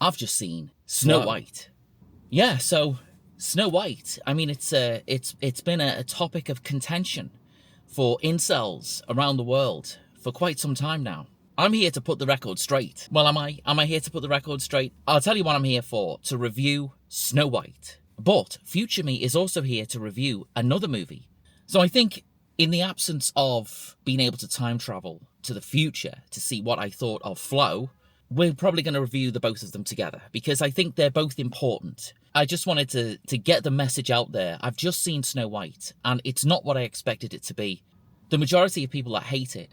I've just seen Snow White. Yeah, so Snow White. I mean, it's been a topic of contention for incels around the world for quite some time now. I'm here to put the record straight. Well, am I? Am I here to put the record straight? I'll tell you what I'm here for, to review Snow White. But Future Me is also here to review another movie. So I think in the absence of being able to time travel to the future to see what I thought of Flow, we're probably going to review the both of them together because I think they're both important. I just wanted to get the message out there. I've just seen Snow White and it's not what I expected it to be. The majority of people that hate it,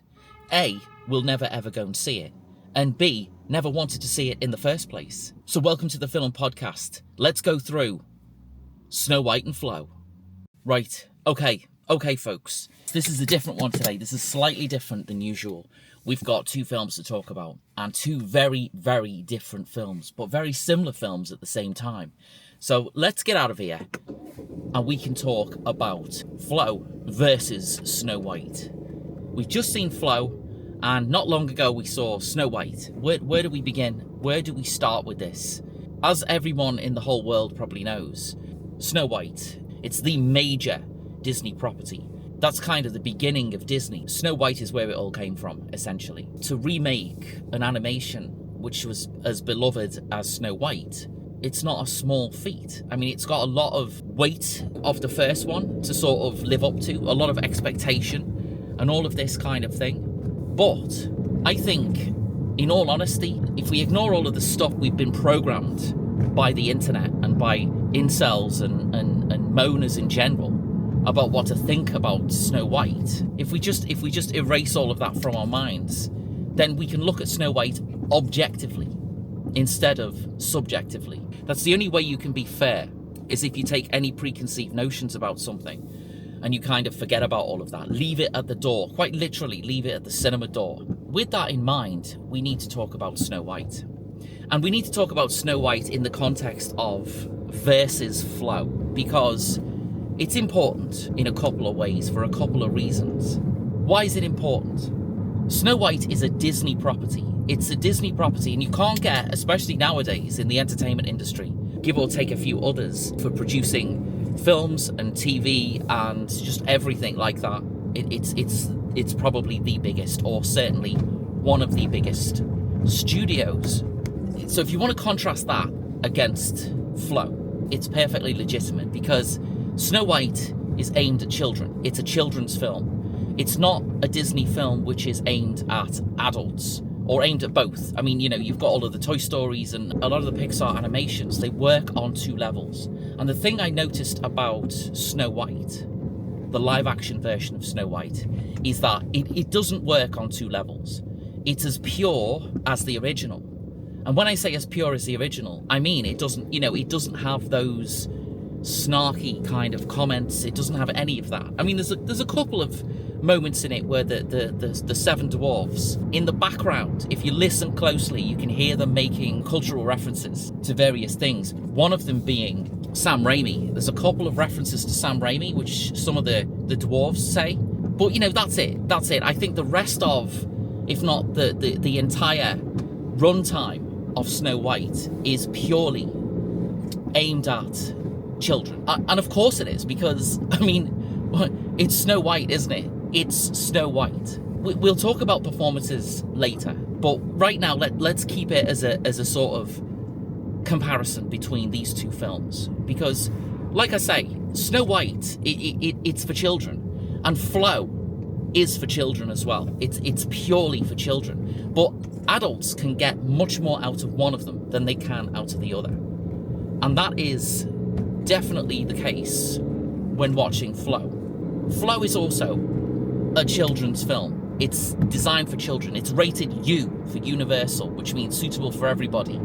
A, will never ever go and see it, and B, never wanted to see it in the first place. So welcome to the Film Podcast. Let's go through Snow White and Flow. Right, okay folks. This is a different one today. This is slightly different than usual. We've got two films to talk about, and two very, very different films, but very similar films at the same time. So let's get out of here, and we can talk about Flow versus Snow White. We've just seen Flow, and not long ago we saw Snow White. Where do we begin? Where do we start with this? As everyone in the whole world probably knows, Snow White, it's the major Disney property. That's kind of the beginning of Disney. Snow White is where it all came from, essentially. To remake an animation which was as beloved as Snow White, it's not a small feat. I mean, it's got a lot of weight of the first one to sort of live up to, a lot of expectation and all of this kind of thing. But I think, in all honesty, if we ignore all of the stuff we've been programmed by the internet and by incels and moaners in general about what to think about Snow White, if we just erase all of that from our minds, then we can look at Snow White objectively instead of subjectively. That's the only way you can be fair, is if you take any preconceived notions about something and you kind of forget about all of that. Leave it at the door, quite literally leave it at the cinema door. With that in mind, we need to talk about Snow White. And we need to talk about Snow White in the context of versus Flow, because it's important in a couple of ways for a couple of reasons. Why is it important? Snow White is a Disney property. It's a Disney property, and you can't get, especially nowadays in the entertainment industry, give or take a few others for producing films and TV and just everything like that. It's probably the biggest, or certainly one of the biggest studios. So if you want to contrast that against Flow, it's perfectly legitimate because Snow White is aimed at children. It's a children's film. It's not a Disney film which is aimed at adults, or aimed at both. I mean, you know, you've got all of the Toy Stories and a lot of the Pixar animations. They work on two levels. And the thing I noticed about Snow White, the live action version of Snow White, is that it doesn't work on two levels. It's as pure as the original. And when I say as pure as the original, I mean it doesn't have those snarky kind of comments. It doesn't have any of that. I mean, there's a couple of moments in it where the seven dwarfs in the background, if you listen closely, you can hear them making cultural references to various things. One of them being Sam Raimi. There's a couple of references to Sam Raimi, which some of the dwarves say. But you know, that's it. I think the rest of, if not the entire runtime of Snow White, is purely aimed at children. And of course it is, because, I mean, it's Snow White, isn't it? It's Snow White. We'll talk about performances later, but right now let's keep it as a sort of comparison between these two films, because, like I say, Snow White, it's for children, and Flow is for children as well. It's purely for children, but adults can get much more out of one of them than they can out of the other, and that is definitely the case when watching Flow. Flow is also a children's film. It's designed for children. It's rated U for Universal, which means suitable for everybody.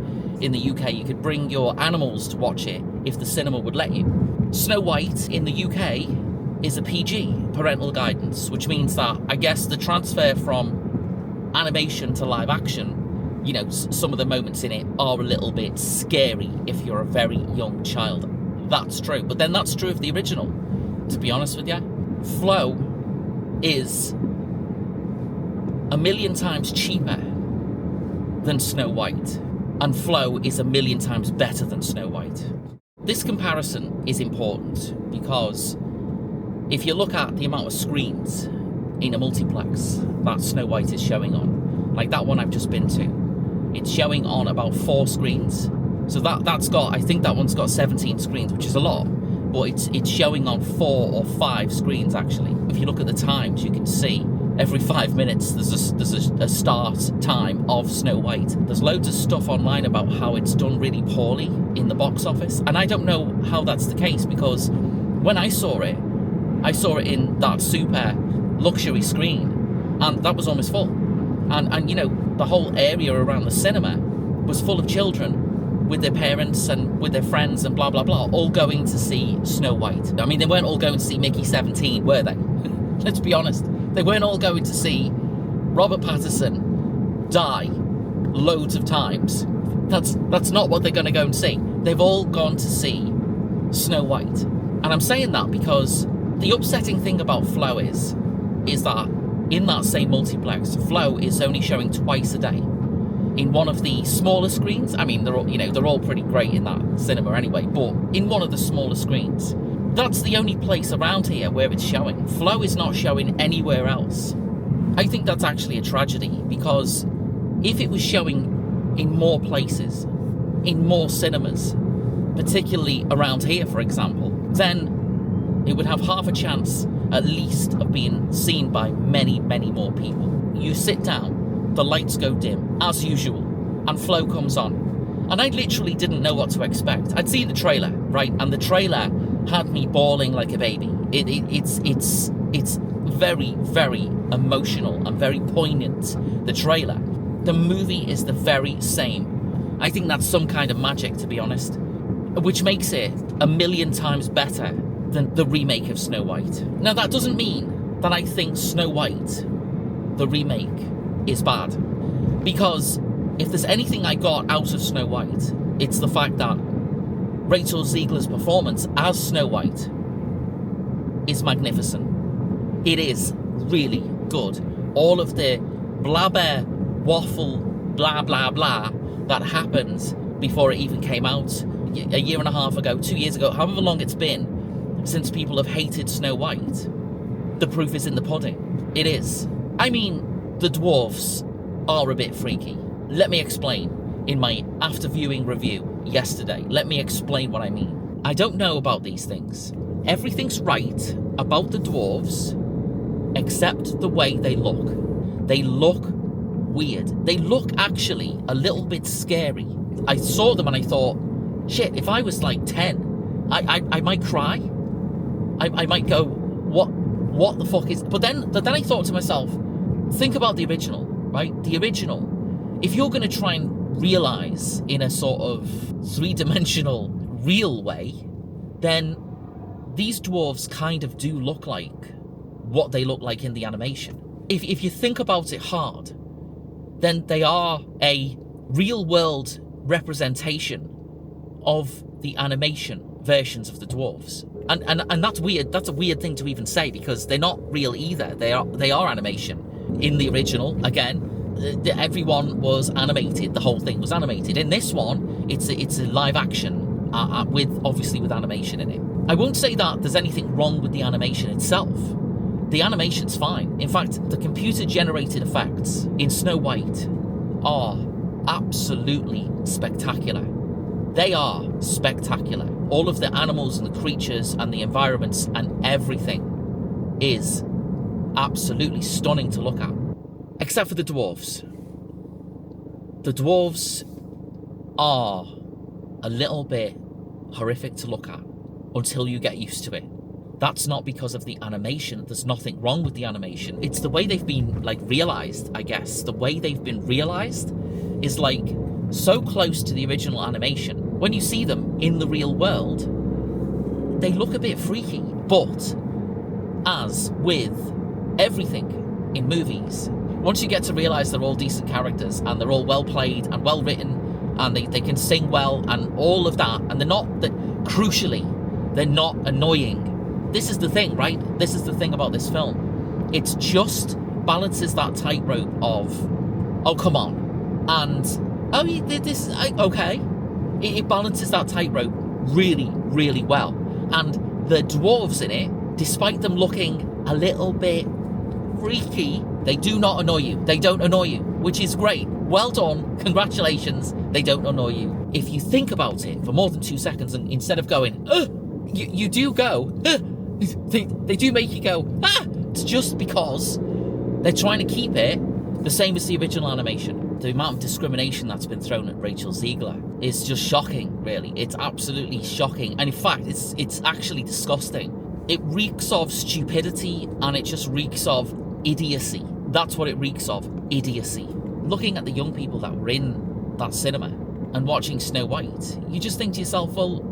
In the UK, you could bring your animals to watch it if the cinema would let you. Snow White in the UK is a PG, parental guidance, which means that I guess the transfer from animation to live action, you know, some of the moments in it are a little bit scary if you're a very young child. That's true, but then that's true of the original, to be honest with you. Flow is a million times cheaper than Snow White. and Flo is a million times better than Snow White. This comparison is important because if you look at the amount of screens in a multiplex that Snow White is showing on, like that one I've just been to, it's showing on about 4 screens. So that's got, I think that one's got 17 screens, which is a lot, but it's showing on 4 or 5 screens actually. If you look at the times, you can see every 5 minutes there's a start time of Snow White. There's loads of stuff online about how it's done really poorly in the box office, and I don't know how that's the case, because when I saw it in that super luxury screen, and that was almost full. And you know, the whole area around the cinema was full of children with their parents and with their friends and blah, blah, blah, all going to see Snow White. I mean, they weren't all going to see Mickey 17, were they? Let's be honest. They weren't all going to see Robert Pattinson die loads of times. That's not what they're going to go and see. They've all gone to see Snow White. And I'm saying that because the upsetting thing about Flo is that in that same multiplex, Flo is only showing twice a day. In one of the smaller screens, I mean, they're all pretty great in that cinema anyway, but in one of the smaller screens, that's the only place around here where it's showing. Flo is not showing anywhere else. I think that's actually a tragedy, because if it was showing in more places, in more cinemas, particularly around here, for example, then it would have half a chance, at least, of being seen by many, many more people. You sit down, the lights go dim, as usual, and Flo comes on. And I literally didn't know what to expect. I'd seen the trailer, right? And the trailer had me bawling like a baby. It's very, very emotional and very poignant, the trailer. The movie is the very same. I think that's some kind of magic, to be honest, which makes it a million times better than the remake of Snow White. Now, that doesn't mean that I think Snow White, the remake, is bad. Because if there's anything I got out of Snow White, it's the fact that Rachel Zegler's performance as Snow White is magnificent. It is really good. All of the blabber, waffle, blah, blah, blah that happened before it even came out a year and a half ago, 2 years ago, however long it's been since people have hated Snow White, the proof is in the pudding. It is. I mean, the dwarves are a bit freaky. Let me explain. In my after viewing review yesterday, let me explain what I mean. I don't know about these things. Everything's right about the dwarves except the way they look. They look weird. They look actually a little bit scary. I saw them and I thought, shit, if I was like 10, I might cry. I might go, what the fuck is... But then I thought to myself, think about the original, right? The original. If you're going to try and realize in a sort of 3-dimensional, real way, then these dwarves kind of do look like what they look like in the animation. If you think about it hard, then they are a real-world representation of the animation versions of the dwarves. And that's weird. That's a weird thing to even say, because they're not real either. They are animation. In the original, again, everyone was animated. The whole thing was animated. In this one, it's a live action with animation in it. I won't say that there's anything wrong with the animation itself. The animation's fine. In fact, the computer generated effects in Snow White are absolutely spectacular. They are spectacular. All of the animals and the creatures and the environments and everything is absolutely stunning to look at. Except for the dwarves. The dwarves are a little bit horrific to look at until you get used to it. That's not because of the animation. There's nothing wrong with the animation. It's the way they've been, like, realized, I guess. The way they've been realized is, like, so close to the original animation. When you see them in the real world, they look a bit freaky. But, as with everything in movies, once you get to realize they're all decent characters and they're all well played and well written and they can sing well and all of that, and crucially, they're not annoying. This is the thing, right? This is the thing about this film. It just balances that tightrope of, oh, come on, and Oh, okay. It balances that tightrope really, really well. And the dwarves in it, despite them looking a little bit freaky, they do not annoy you. They don't annoy you, which is great. Well done. Congratulations. They don't annoy you. If you think about it for more than 2 seconds, and instead of going, you do go, they do make you go, ah! It's just because they're trying to keep it the same as the original animation. The amount of discrimination that's been thrown at Rachel Ziegler is just shocking, really. It's absolutely shocking. And in fact, it's actually disgusting. It reeks of stupidity, and it just reeks of idiocy. That's what it reeks of, idiocy. Looking at the young people that were in that cinema and watching Snow White, you just think to yourself, well,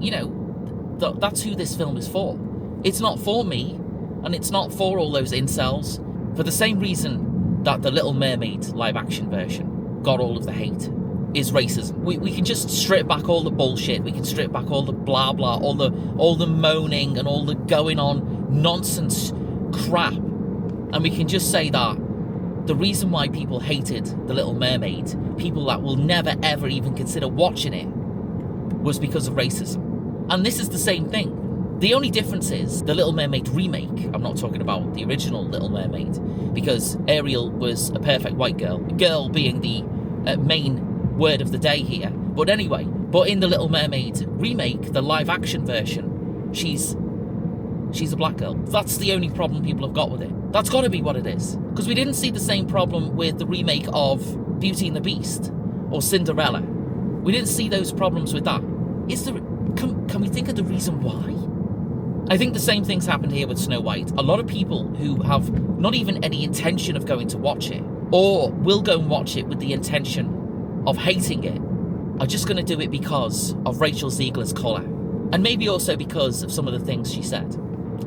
you know, that's who this film is for. It's not for me, and it's not for all those incels, for the same reason that the Little Mermaid live-action version got all of the hate, is racism. We can just strip back all the bullshit, we can strip back all the blah blah, all the moaning and all the going on nonsense crap, and we can just say that the reason why people hated The Little Mermaid, people that will never ever even consider watching it, was because of racism. And this is the same thing. The only difference is the Little Mermaid remake. I'm not talking about the original Little Mermaid, because Ariel was a perfect white girl. Girl being the main word of the day here. But anyway, in the Little Mermaid remake, the live action version, she's a black girl. That's the only problem people have got with it. That's got to be what it is. Because we didn't see the same problem with the remake of Beauty and the Beast or Cinderella. We didn't see those problems with that. Can we think of the reason why? I think the same thing's happened here with Snow White. A lot of people who have not even any intention of going to watch it, or will go and watch it with the intention of hating it, are just going to do it because of Rachel Ziegler's colour. And maybe also because of some of the things she said.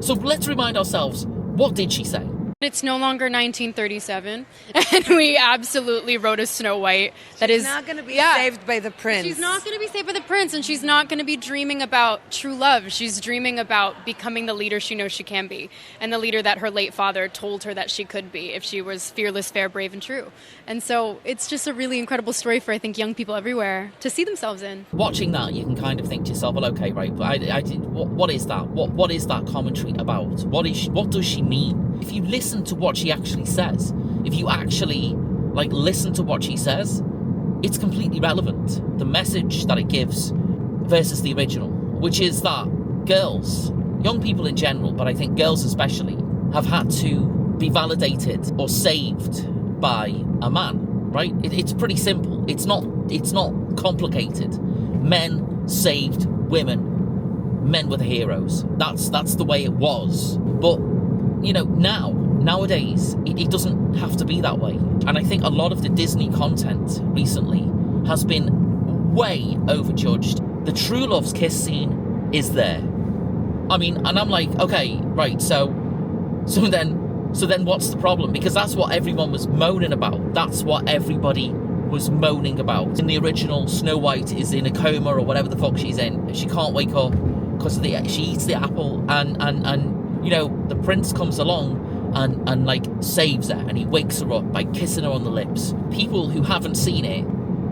So let's remind ourselves, what did she say? It's no longer 1937, and we absolutely wrote a Snow White that is not going to be saved by the prince. She's not going to be saved by the prince, and she's not going to be dreaming about true love. She's dreaming about becoming the leader she knows she can be, and the leader that her late father told her that she could be if she was fearless, fair, brave, and true. And so it's just a really incredible story for, I think, young people everywhere to see themselves in. Watching that, you can kind of think to yourself, well, okay, right, but what is that? What is that commentary about? What does she mean? If you listen to what she actually says, if you actually listen to what she says, it's completely relevant. The message that it gives versus the original, which is that girls, young people in general, but I think girls especially, have had to be validated or saved by a man, right? It's pretty simple. It's not complicated. Men saved women. Men were the heroes. That's the way it was. But nowadays, it doesn't have to be that way. And I think a lot of the Disney content recently has been way overjudged. The True Love's kiss scene is there. I mean, and I'm like, okay, right, so then what's the problem? Because that's what everyone was moaning about. That's what everybody was moaning about. In the original, Snow White is in a coma or whatever the fuck she's in. She can't wake up because she eats the apple, and the prince comes along and saves her, and he wakes her up by kissing her on the lips. People who haven't seen it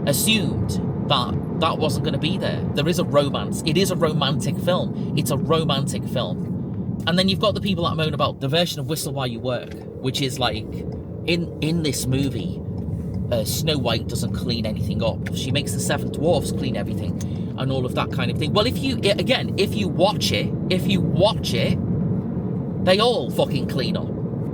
assumed that wasn't going to be there. There is a romance. It is a romantic film. It's a romantic film. And then you've got the people that moan about the version of Whistle While You Work, which is in this movie, Snow White doesn't clean anything up. She makes the seven dwarfs clean everything and all of that kind of thing. Well, if you watch it, they all fucking clean up.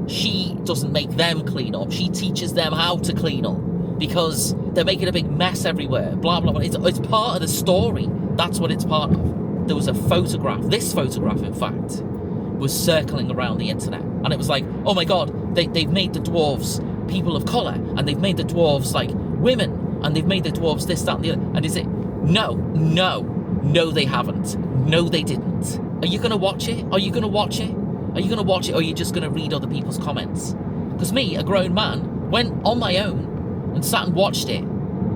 She doesn't make them clean up. She teaches them how to clean up because they're making a big mess everywhere. Blah, blah, blah. It's part of the story. That's what it's part of. There was a photograph. This photograph, in fact, was circling around the internet. And it was like, oh my God, they've made the dwarves people of colour. And they've made the dwarves women. And they've made the dwarves this, that, and the other. And is it? No, they haven't. No, they didn't. Are you going to watch it? Are you going to watch it? Are you going to watch it, or are you just going to read other people's comments? Because me, a grown man, went on my own and sat and watched it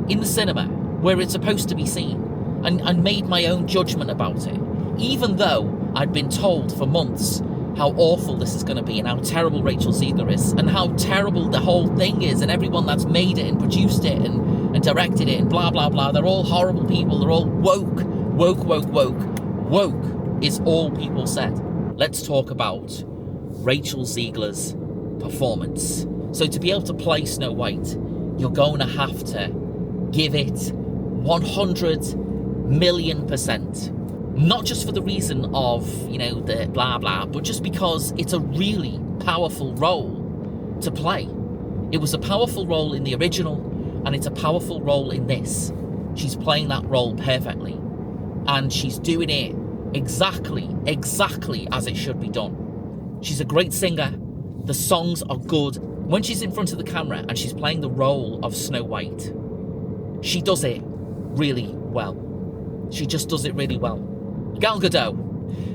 in the cinema where it's supposed to be seen and made my own judgment about it. Even though I'd been told for months how awful this is going to be and how terrible Rachel Ziegler is and how terrible the whole thing is and everyone that's made it and produced it and and directed it and blah, blah, blah. They're all horrible people. They're all woke. Woke is all people said. Let's talk about Rachel Ziegler's performance. So to be able to play Snow White, you're going to have to give it 100,000,000%. Not just for the reason of, the blah blah, but just because it's a really powerful role to play. It was a powerful role in the original, and it's a powerful role in this. She's playing that role perfectly. And she's doing it exactly as it should be done. She's a great singer. The songs are good. When she's in front of the camera and she's playing the role of Snow White, she does it really well. She just does it really well. Gal Gadot.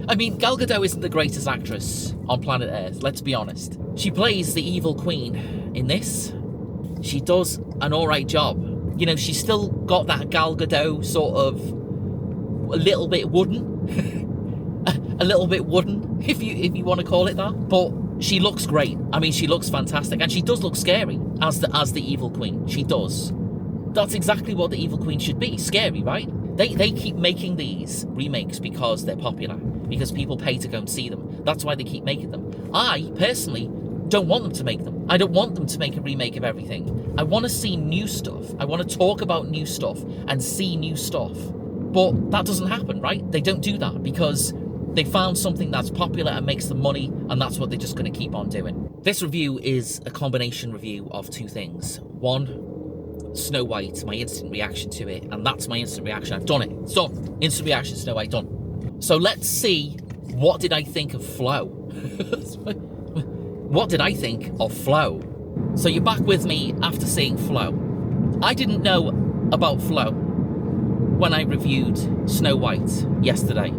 I mean, Gal Gadot isn't the greatest actress on planet Earth, let's be honest. She plays the evil queen in this. She does an alright job. She's still got that Gal Gadot sort of a little bit wooden. A little bit wooden, if you want to call it that. But she looks great. I mean, she looks fantastic. And she does look scary as the evil queen. She does. That's exactly what the evil queen should be. Scary, right? They keep making these remakes because they're popular, because people pay to go and see them. That's why they keep making them. I, personally, don't want them to make them. I don't want them to make a remake of everything. I want to see new stuff. I want to talk about new stuff and see new stuff. But that doesn't happen, right? They don't do that because they found something that's popular and makes them money, and that's what they're just going to keep on doing. This review is a combination review of two things. One, Snow White, my instant reaction to it, and that's my instant reaction. I've done it. It's done. Instant reaction, Snow White, done. So let's see, what did I think of Flo? What did I think of Flo? So you're back with me after seeing Flo. I didn't know about Flo when I reviewed Snow White yesterday.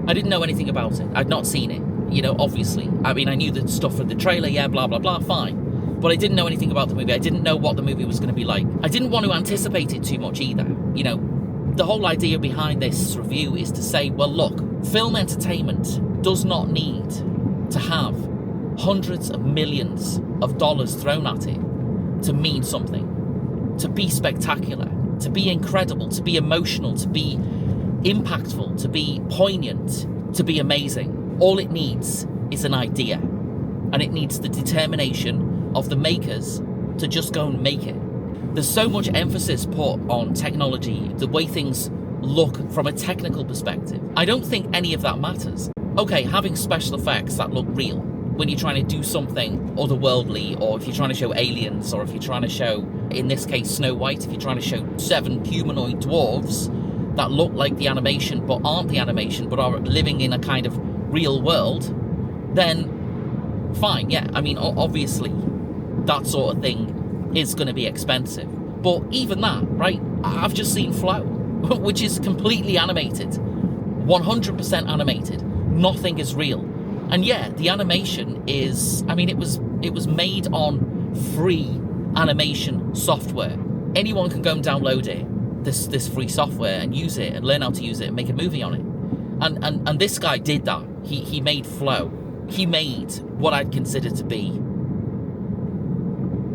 I didn't know anything about it. I'd not seen it, obviously. I mean, I knew the stuff from the trailer, yeah, blah, blah, blah, fine. But I didn't know anything about the movie. I didn't know what the movie was going to be like. I didn't want to anticipate it too much either. The whole idea behind this review is to say, well, look, film entertainment does not need to have hundreds of millions of dollars thrown at it to mean something, to be spectacular, to be incredible, to be emotional, to be impactful, to be poignant, to be amazing. All it needs is an idea, and it needs the determination of the makers to just go and make it. There's so much emphasis put on technology, the way things look from a technical perspective. I don't think any of that matters. Okay, having special effects that look real, when you're trying to do something otherworldly, or if you're trying to show aliens, or if you're trying to show, in this case, Snow White, if you're trying to show 7 humanoid dwarves that look like the animation but aren't the animation, but are living in a kind of real world, then fine, yeah. I mean, obviously, that sort of thing is going to be expensive. But even that, right? I've just seen Flo, which is completely animated. 100% animated. Nothing is real. And yeah, the animation is, I mean, it was made on free animation software. Anyone can go and download it, this free software, and use it and learn how to use it and make a movie on it. And this guy did that. He made Flo. He made what I'd consider to be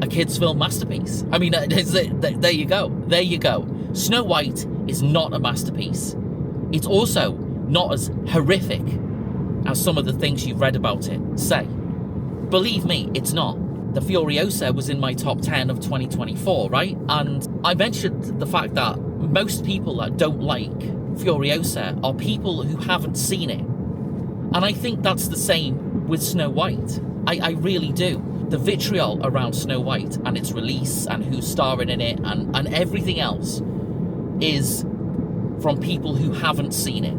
a kid's film masterpiece. I mean, there you go. There you go. Snow White is not a masterpiece. It's also not as horrific as some of the things you've read about it say. Believe me, it's not. The Furiosa was in my top 10 of 2024, right? And I mentioned the fact that most people that don't like Furiosa are people who haven't seen it. And I think that's the same with Snow White. I really do. The vitriol around Snow White and its release and who's starring in it and everything else is from people who haven't seen it.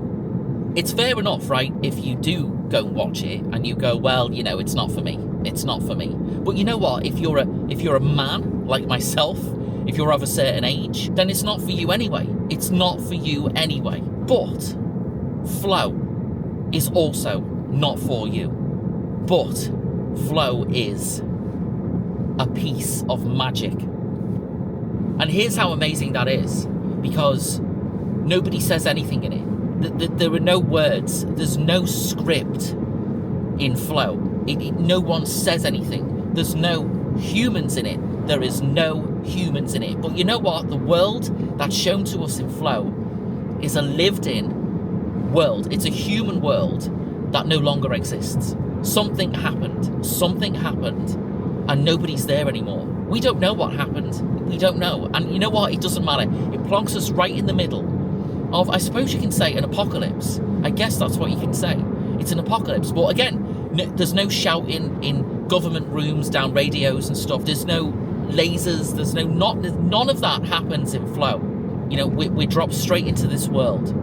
It's fair enough, right, if you do go and watch it and you go, well, it's not for me. It's not for me. But you know what? If you're a man like myself, if you're of a certain age, then it's not for you anyway. It's not for you anyway. But Flo is also not for you. But Flo is a piece of magic. And here's how amazing that is. Because nobody says anything in it. There are no words. There's no script in Flo. No one says anything. There's no humans in it There is no humans in it. But you know what? The world that's shown to us in Flow is a lived-in world. It's a human world that no longer exists. Something happened, and nobody's there anymore. We don't know what happened. We don't know. And you know what? It doesn't matter. It plonks us right in the middle of, I suppose you can say, an apocalypse. I guess that's what you can say. It's an apocalypse. But again, there's no shouting in government rooms, down radios and stuff. There's no lasers. There's none of that happens in Flow. You know, we're dropped straight into this world.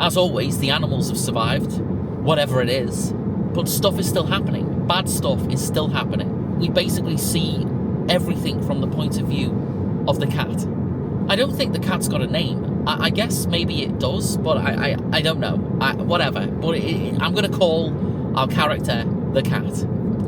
As always, the animals have survived, whatever it is. But stuff is still happening. Bad stuff is still happening. We basically see everything from the point of view of the cat. I don't think the cat's got a name. I guess maybe it does, but I don't know. Whatever. But I'm going to call our character the cat.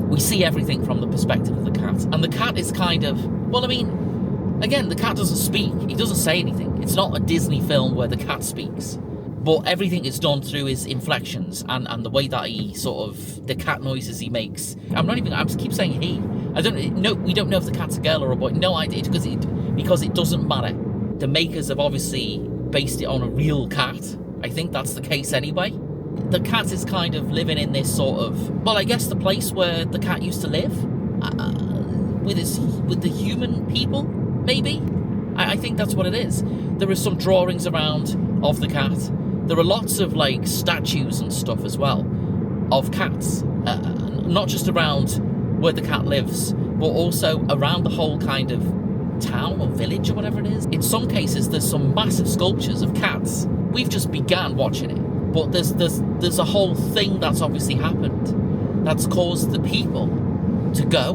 We see everything from the perspective of the cat. And the cat is kind of, well, I mean, again, the cat doesn't speak. He doesn't say anything. It's not a Disney film where the cat speaks. But everything is done through his inflections and the way that he sort of, the cat noises he makes. I just keep saying he. We don't know if the cat's a girl or a boy. No idea, because it doesn't matter. The makers have obviously based it on a real cat. I think that's the case anyway. The cat is kind of living in this sort of, well, I guess the place where the cat used to live, with the human people, maybe. I think that's what it is. There are some drawings around of the cat. There are lots of like statues and stuff as well of cats, not just around where the cat lives, but also around the whole kind of town or village or whatever it is. In some cases, there's some massive sculptures of cats. We've just began watching it, but there's a whole thing that's obviously happened that's caused the people to go,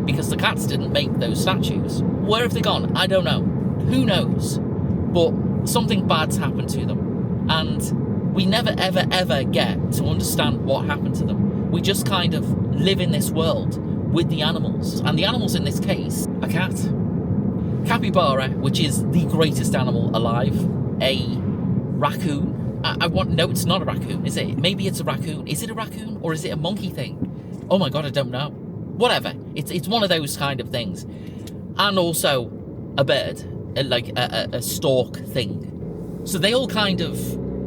because the cats didn't make those statues. Where have they gone? I don't know. Who knows? But something bad's happened to them. And we never, ever, ever get to understand what happened to them. We just kind of live in this world with the animals. And the animals in this case, a cat. Capybara, which is the greatest animal alive. A raccoon. No, it's not a raccoon, is it? Maybe it's a raccoon. Is it a raccoon or is it a monkey thing? Oh my God, I don't know. Whatever. It's one of those kind of things. And also a bird, like a stork thing. So they all kind of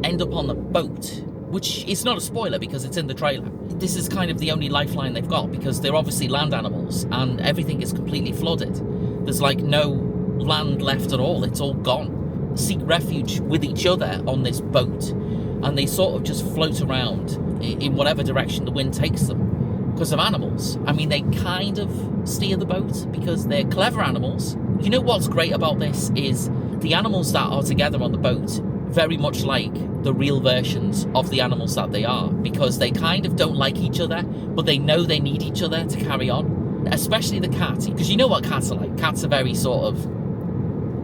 end up on the boat, which is not a spoiler because it's in the trailer. This is kind of the only lifeline they've got because they're obviously land animals and everything is completely flooded. There's like no land left at all. It's all gone. Seek refuge with each other on this boat and they sort of just float around in whatever direction the wind takes them because of animals. I mean, they kind of steer the boat because they're clever animals. You know what's great about this is the animals that are together on the boat very much like the real versions of the animals that they are, because they kind of don't like each other, but they know they need each other to carry on. Especially the cat, because you know what cats are like. Cats are very sort of,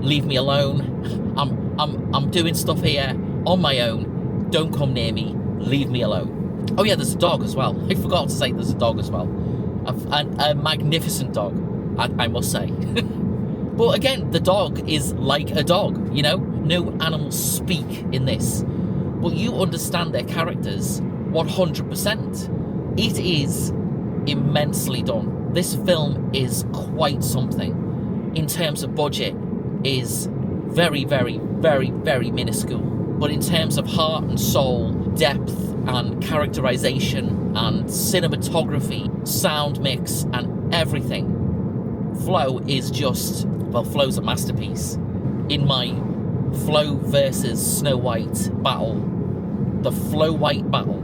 leave me alone. I'm doing stuff here on my own. Don't come near me. Leave me alone. Oh yeah, there's a dog as well. I forgot to say there's a dog as well. A magnificent dog, I must say. But again, the dog is like a dog, you know? No animals speak in this. But you understand their characters 100%. It is immensely done. This film is quite something. In terms of budget, is very, very, very, very minuscule. But in terms of heart and soul, depth and characterization and cinematography, sound mix and everything, Flow is just... well, Flow's a masterpiece. In my Flow versus Snow White battle, the Flow White battle,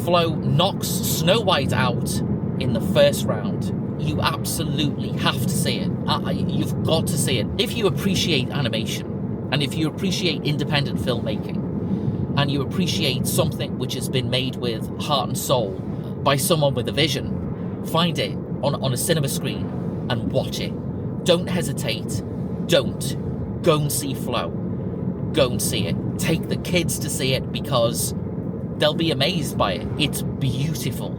Flow knocks Snow White out in the first round. You absolutely have to see it. You've got to see it. If you appreciate animation, and if you appreciate independent filmmaking, and you appreciate something which has been made with heart and soul by someone with a vision, find it on a cinema screen and watch it. Don't hesitate. Don't. Go and see Flow. Go and see it. Take the kids to see it because they'll be amazed by it. It's beautiful.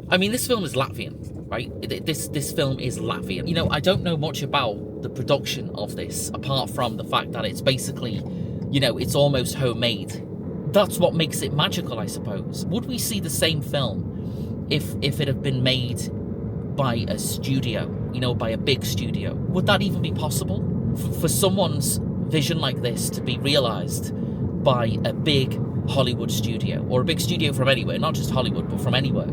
I mean, this film is Latvian, right? This film is Latvian. You know, I don't know much about the production of this, apart from the fact that it's basically, you know, it's almost homemade. That's what makes it magical, I suppose. Would we see the same film if it had been made by a studio, by a big studio. Would that even be possible? For someone's vision like this to be realized by a big Hollywood studio, or a big studio from anywhere, not just Hollywood, but from anywhere.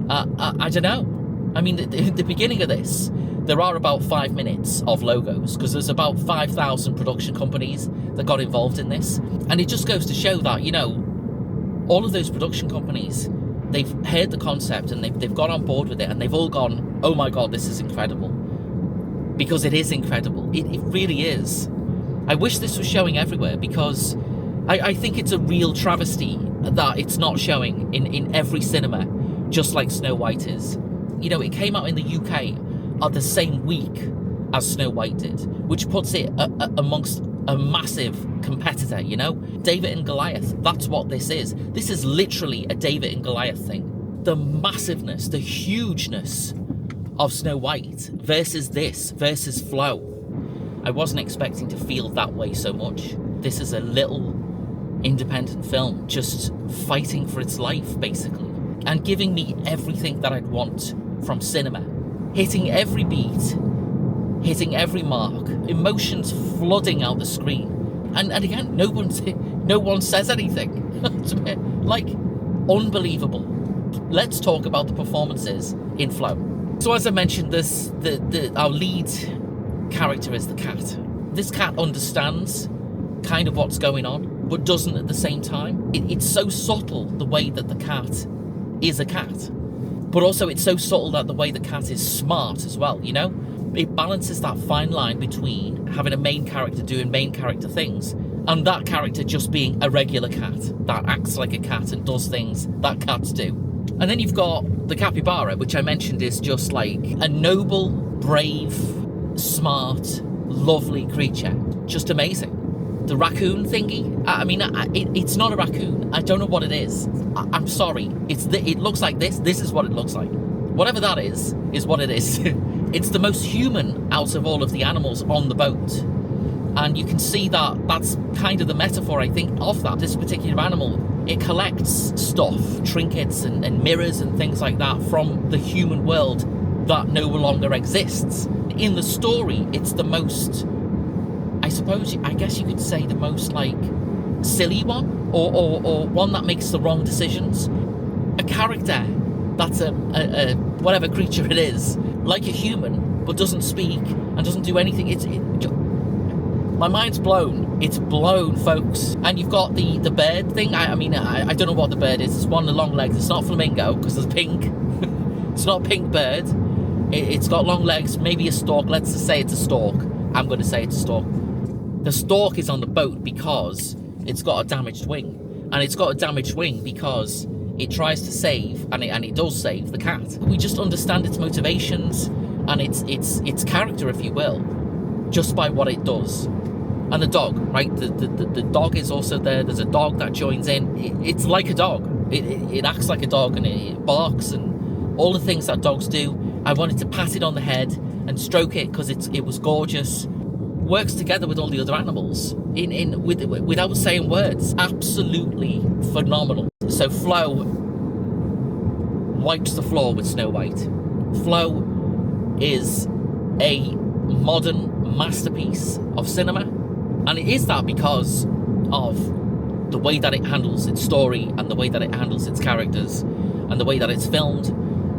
I don't know. I mean, the beginning of this, there are about 5 minutes of logos, because there's about 5,000 production companies that got involved in this. And it just goes to show that, all of those production companies, they've heard the concept and they've got on board with it, and they've all gone, oh my God, this is incredible. Because it is incredible. It really is. I wish this was showing everywhere, because I think it's a real travesty that it's not showing in every cinema, just like Snow White is. It came out in the UK at the same week as Snow White did, which puts it amongst a massive competitor, David and Goliath. That's what this is. This is literally a David and Goliath thing. The massiveness, the hugeness of Snow White versus Flow. I wasn't expecting to feel that way so much. This is a little independent film just fighting for its life, basically, and giving me everything that I'd want from cinema. Hitting every beat, hitting every mark, emotions flooding out the screen. And again, no one says anything. Like, unbelievable. Let's talk about the performances in Flow. So as I mentioned, our lead character is the cat. This cat understands kind of what's going on, but doesn't at the same time. It's so subtle, the way that the cat is a cat. But also it's so subtle that the way the cat is smart as well, It balances that fine line between having a main character doing main character things and that character just being a regular cat that acts like a cat and does things that cats do. And then you've got the capybara, which I mentioned is just like a noble, brave, smart, lovely creature. Just amazing. The raccoon thingy, it's not a raccoon. I don't know what it is. I'm sorry. It looks like this. This is what it looks like. Whatever that is what it is. It's the most human out of all of the animals on the boat. And you can see that that's kind of the metaphor, I think, of that. This particular animal, it collects stuff, trinkets and mirrors and things like that from the human world that no longer exists. In the story, it's the most, I guess you could say the most, like, silly one, or one that makes the wrong decisions. A character that's a whatever creature it is, like a human, but doesn't speak and doesn't do anything. My mind's blown. It's blown, folks. And you've got the bird thing. I don't know what the bird is. It's one with long legs. It's not flamingo, because it's pink. It's not a pink bird. It's got long legs, maybe a stork. Let's just say it's a stork. I'm going to say it's a stork. The stork is on the boat because it's got a damaged wing. And it's got a damaged wing because it tries to save, and it does save, the cat. We just understand its motivations and its character, if you will, just by what it does. And the dog, right? The dog is also there. There's a dog that joins in. It's like a dog. It acts like a dog, and it barks and all the things that dogs do. I wanted to pat it on the head and stroke it because it was gorgeous. Works together with all the other animals without saying words. Absolutely phenomenal. So Flow wipes the floor with Snow White. Flow is a modern masterpiece of cinema, and it is that because of the way that it handles its story, and the way that it handles its characters, and the way that it's filmed,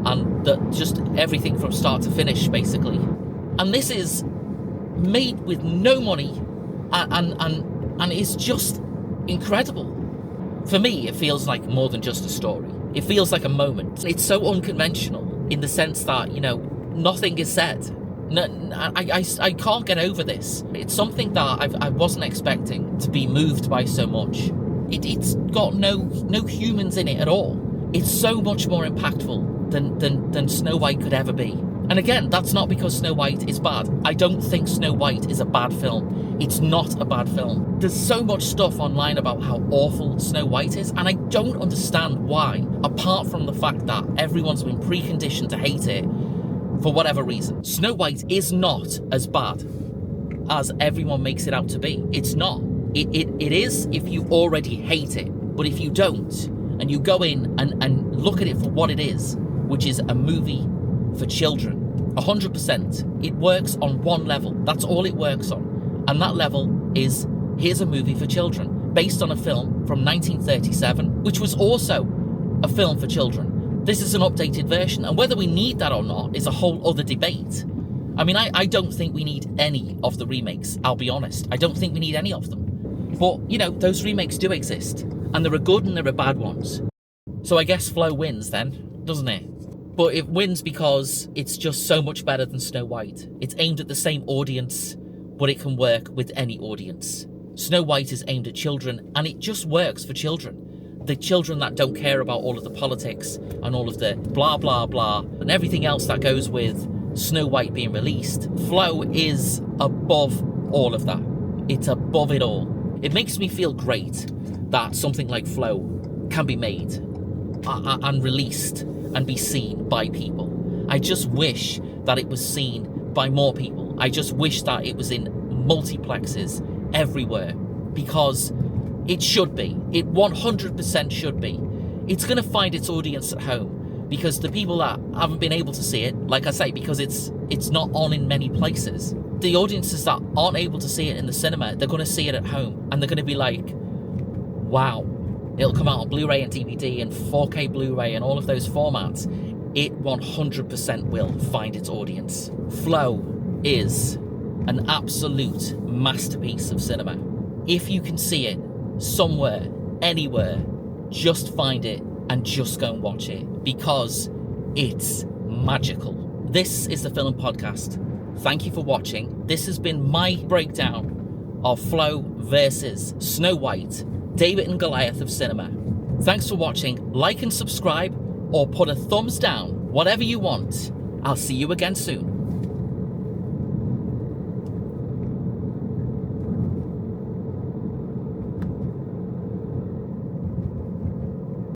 and just everything from start to finish, basically. And this is made with no money, and it's just incredible. For me, it feels like more than just a story. It feels like a moment. It's so unconventional in the sense that, nothing is said. No, I can't get over this. It's something that I wasn't expecting to be moved by so much. It's got no humans in it at all. It's so much more impactful than Snow White could ever be. And again, that's not because Snow White is bad. I don't think Snow White is a bad film. It's not a bad film. There's so much stuff online about how awful Snow White is, and I don't understand why, apart from the fact that everyone's been preconditioned to hate it for whatever reason. Snow White is not as bad as everyone makes it out to be. It's not. It is if you already hate it. But if you don't, and you go in and look at it for what it is, which is a movie for children. 100%. It works on one level. That's all it works on. And that level is, here's a movie for children, based on a film from 1937, which was also a film for children. This is an updated version, and whether we need that or not is a whole other debate. I mean, I don't think we need any of the remakes, I'll be honest. I don't think we need any of them. But, you know, those remakes do exist, and there are good and there are bad ones. So I guess Flow wins then, doesn't it? But it wins because it's just so much better than Snow White. It's aimed at the same audience, but it can work with any audience. Snow White is aimed at children, and it just works for children. The children that don't care about all of the politics and all of the blah, blah, blah, and everything else that goes with Snow White being released. Flow is above all of that. It's above it all. It makes me feel great that something like Flow can be made and released and be seen by people. I just wish that it was seen by more people. I just wish that it was in multiplexes everywhere, because it should be. It 100% should be. It's going to find its audience at home, because the people that haven't been able to see it, like I say, because it's not on in many places, the audiences that aren't able to see it in the cinema, they're going to see it at home, and they're going to be like, wow. It'll come out on Blu-ray and DVD and 4K Blu-ray and all of those formats. It 100% will find its audience. Flow is an absolute masterpiece of cinema. If you can see it somewhere, anywhere, just find it and just go and watch it, because it's magical. This is the Film Podcast. Thank you for watching. This has been my breakdown of Flow versus Snow White, David and Goliath of cinema. Thanks for watching. Like and subscribe, or put a thumbs down, whatever you want. I'll see you again soon.